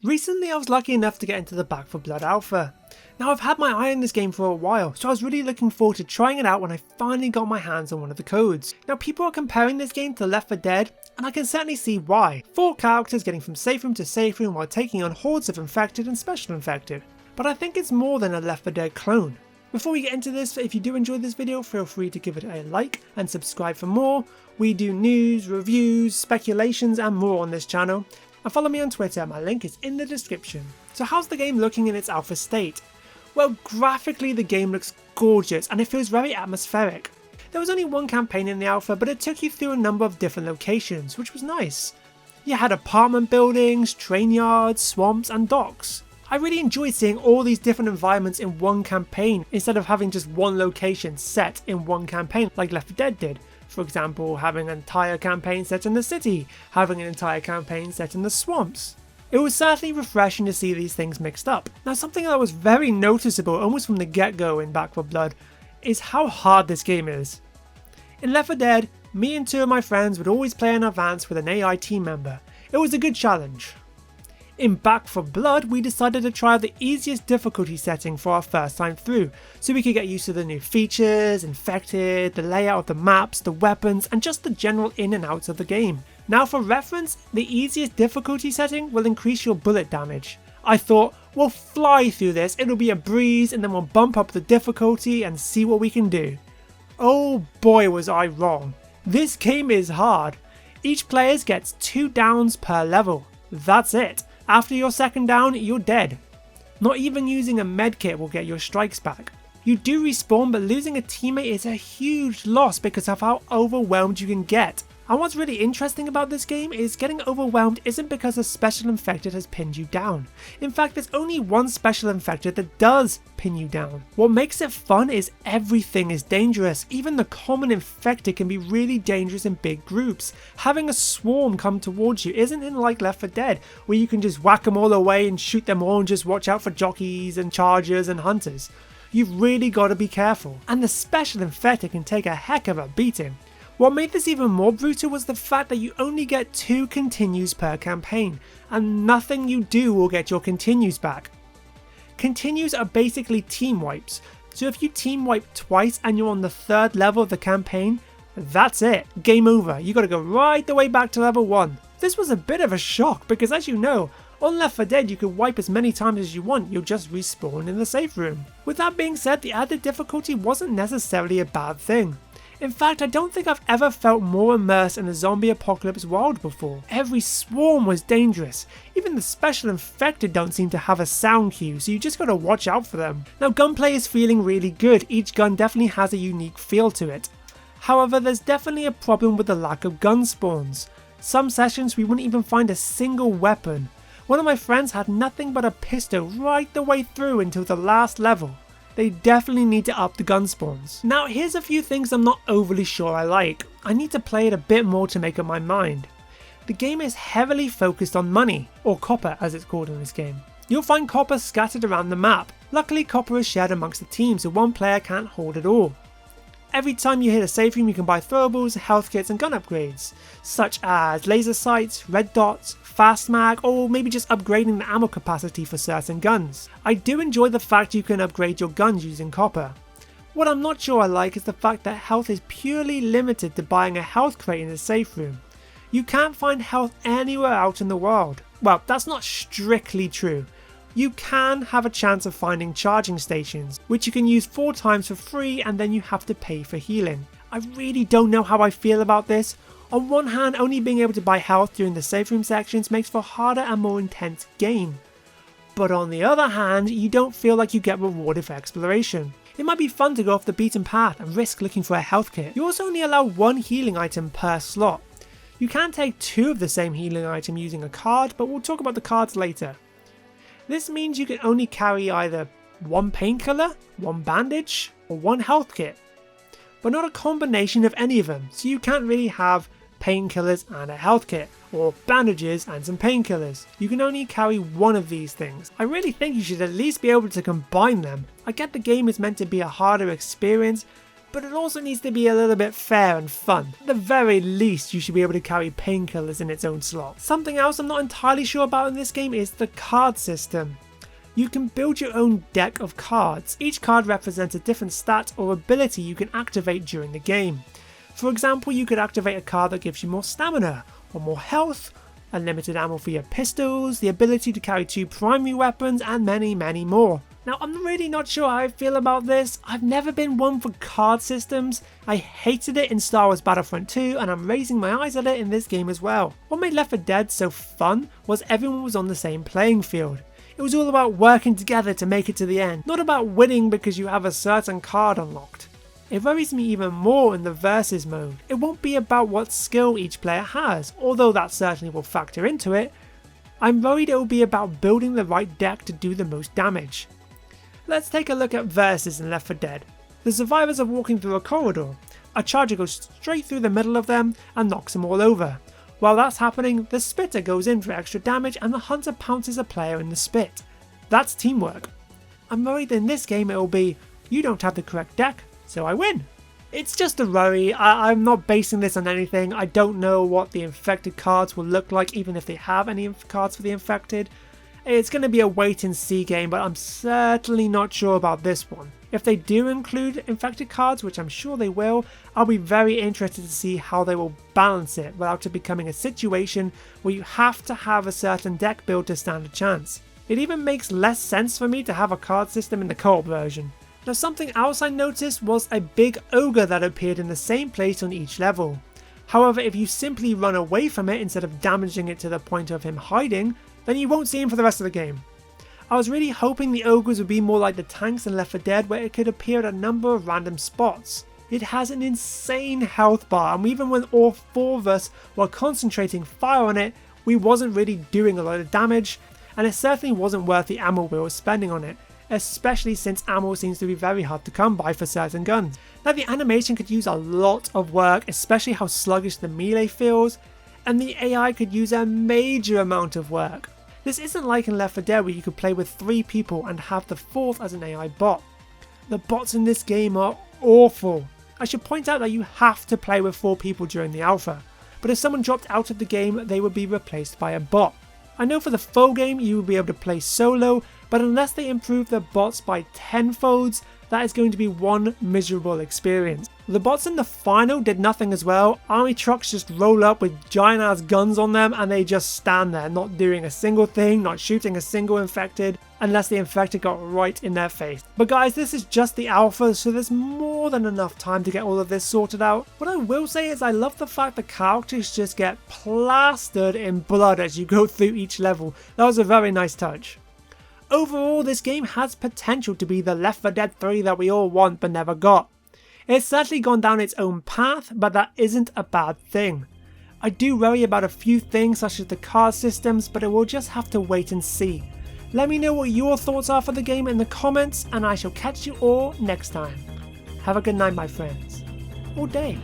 Recently I was lucky enough to get into the Back 4 Blood alpha. Now I've had my eye on this game for a while, so I was really looking forward to trying it out when I finally got my hands on one of the codes. Now people are comparing this game to Left 4 Dead, and I can certainly see why. 4 characters getting from safe room to safe room while taking on hordes of infected and special infected. But I think it's more than a Left 4 Dead clone. Before we get into this, if you do enjoy this video, feel free to give it a like and subscribe for more. We do news, reviews, speculations and more on this channel. And follow me on Twitter, my link is in the description. So how's the game looking in its alpha state? Well, graphically the game looks gorgeous and it feels very atmospheric. There was only one campaign in the alpha, but it took you through a number of different locations, which was nice. You had apartment buildings, train yards, swamps and docks. I really enjoyed seeing all these different environments in one campaign instead of having just one location set in one campaign like Left 4 Dead did. For example, having an entire campaign set in the city, having an entire campaign set in the swamps. It was certainly refreshing to see these things mixed up. Now something that was very noticeable almost from the get-go in Back 4 Blood is how hard this game is. In Left 4 Dead, me and 2 of my friends would always play in advance with an AI team member. It was a good challenge. In Back 4 Blood, we decided to try out the easiest difficulty setting for our first time through, so we could get used to the new features, infected, the layout of the maps, the weapons, and just the general in and outs of the game. Now for reference, the easiest difficulty setting will increase your bullet damage. I thought, we'll fly through this, it'll be a breeze, and then we'll bump up the difficulty and see what we can do. Oh boy was I wrong. This game is hard. Each player gets 2 downs per level. That's it. After your second down, you're dead. Not even using a medkit will get your strikes back. You do respawn, but losing a teammate is a huge loss because of how overwhelmed you can get. And what's really interesting about this game is getting overwhelmed isn't because a special infected has pinned you down. In fact, there's only one special infected that does pin you down. What makes it fun is everything is dangerous. Even the common infected can be really dangerous in big groups. Having a swarm come towards you isn't in like Left 4 Dead, where you can just whack them all away and shoot them all and just watch out for jockeys and chargers and hunters. You've really got to be careful. And the special infected can take a heck of a beating. What made this even more brutal was the fact that you only get 2 continues per campaign, and nothing you do will get your continues back. Continues are basically team wipes, so if you team wipe twice and you're on the 3rd level of the campaign, that's it, game over, you gotta go right the way back to level 1. This was a bit of a shock because as you know, on Left 4 Dead you could wipe as many times as you want, you'll just respawn in the safe room. With that being said, the added difficulty wasn't necessarily a bad thing. In fact, I don't think I've ever felt more immersed in a zombie apocalypse world before. Every swarm was dangerous. Even the special infected don't seem to have a sound cue, so you just gotta watch out for them. Now gunplay is feeling really good, each gun definitely has a unique feel to it. However, there's definitely a problem with the lack of gun spawns. Some sessions we wouldn't even find a single weapon. One of my friends had nothing but a pistol right the way through until the last level. They definitely need to up the gun spawns. Now here's a few things I'm not overly sure I like. I need to play it a bit more to make up my mind. The game is heavily focused on money, or copper as it's called in this game. You'll find copper scattered around the map. Luckily copper is shared amongst the team so one player can't hold it all. Every time you hit a safe room you can buy throwables, health kits and gun upgrades, such as laser sights, red dots, fast mag, or maybe just upgrading the ammo capacity for certain guns. I do enjoy the fact you can upgrade your guns using copper. What I'm not sure I like is the fact that health is purely limited to buying a health crate in the safe room. You can't find health anywhere out in the world. Well, that's not strictly true. You can have a chance of finding charging stations, which you can use 4 times for free and then you have to pay for healing. I really don't know how I feel about this. On one hand, only being able to buy health during the safe room sections makes for a harder and more intense game. But on the other hand, you don't feel like you get rewarded for exploration. It might be fun to go off the beaten path and risk looking for a health kit. You also only allow 1 healing item per slot. You can take 2 of the same healing item using a card, but we'll talk about the cards later. This means you can only carry either 1 painkiller, 1 bandage, or 1 health kit, but not a combination of any of them, so you can't really have painkillers and a health kit, or bandages and some painkillers. You can only carry 1 of these things. I really think you should at least be able to combine them. I get the game is meant to be a harder experience, but it also needs to be a little bit fair and fun. At the very least, you should be able to carry painkillers in its own slot. Something else I'm not entirely sure about in this game is the card system. You can build your own deck of cards. Each card represents a different stat or ability you can activate during the game. For example, you could activate a card that gives you more stamina, or more health, unlimited ammo for your pistols, the ability to carry 2 primary weapons, and many more. Now, I'm really not sure how I feel about this. I've never been one for card systems. I hated it in Star Wars Battlefront 2, and I'm raising my eyes at it in this game as well. What made Left 4 Dead so fun was everyone was on the same playing field. It was all about working together to make it to the end, not about winning because you have a certain card unlocked. It worries me even more in the versus mode. It won't be about what skill each player has, although that certainly will factor into it. I'm worried it will be about building the right deck to do the most damage. Let's take a look at versus in Left 4 Dead. The survivors are walking through a corridor. A charger goes straight through the middle of them and knocks them all over. While that's happening, the spitter goes in for extra damage and the hunter pounces a player in the spit. That's teamwork. I'm worried in this game it will be, you don't have the correct deck, so I win. It's just a worry. I'm not basing this on anything. I don't know what the infected cards will look like, even if they have any cards for the infected. It's going to be a wait and see game, but I'm certainly not sure about this one. If they do include infected cards, which I'm sure they will, I'll be very interested to see how they will balance it without it becoming a situation where you have to have a certain deck build to stand a chance. It even makes less sense for me to have a card system in the co-op version. Now, something else I noticed was a big ogre that appeared in the same place on each level. However, if you simply run away from it instead of damaging it to the point of him hiding, then you won't see him for the rest of the game. I was really hoping the ogres would be more like the tanks in Left 4 Dead, where it could appear at a number of random spots. It has an insane health bar, and even when all 4 of us were concentrating fire on it, we wasn't really doing a lot of damage, and it certainly wasn't worth the ammo we were spending on it, especially since ammo seems to be very hard to come by for certain guns. Now, the animation could use a lot of work, especially how sluggish the melee feels, and the AI could use a major amount of work. This isn't like in Left 4 Dead where you could play with 3 people and have the 4th as an AI bot. The bots in this game are awful. I should point out that you have to play with 4 people during the alpha, but if someone dropped out of the game, they would be replaced by a bot. I know for the full game you will be able to play solo, but unless they improve the bots by 10-folds, that is going to be one miserable experience. The bots in the final did nothing as well. Army trucks just roll up with giant ass guns on them and they just stand there, not doing a single thing, not shooting a single infected, unless the infected got right in their face. But guys, this is just the alpha, so there's more than enough time to get all of this sorted out. What I will say is I love the fact the characters just get plastered in blood as you go through each level. That was a very nice touch. Overall, this game has potential to be the Left 4 Dead 3 that we all want but never got. It's certainly gone down its own path, but that isn't a bad thing. I do worry about a few things such as the card systems, but I will just have to wait and see. Let me know what your thoughts are for the game in the comments, and I shall catch you all next time. Have a good night, my friends. Or day.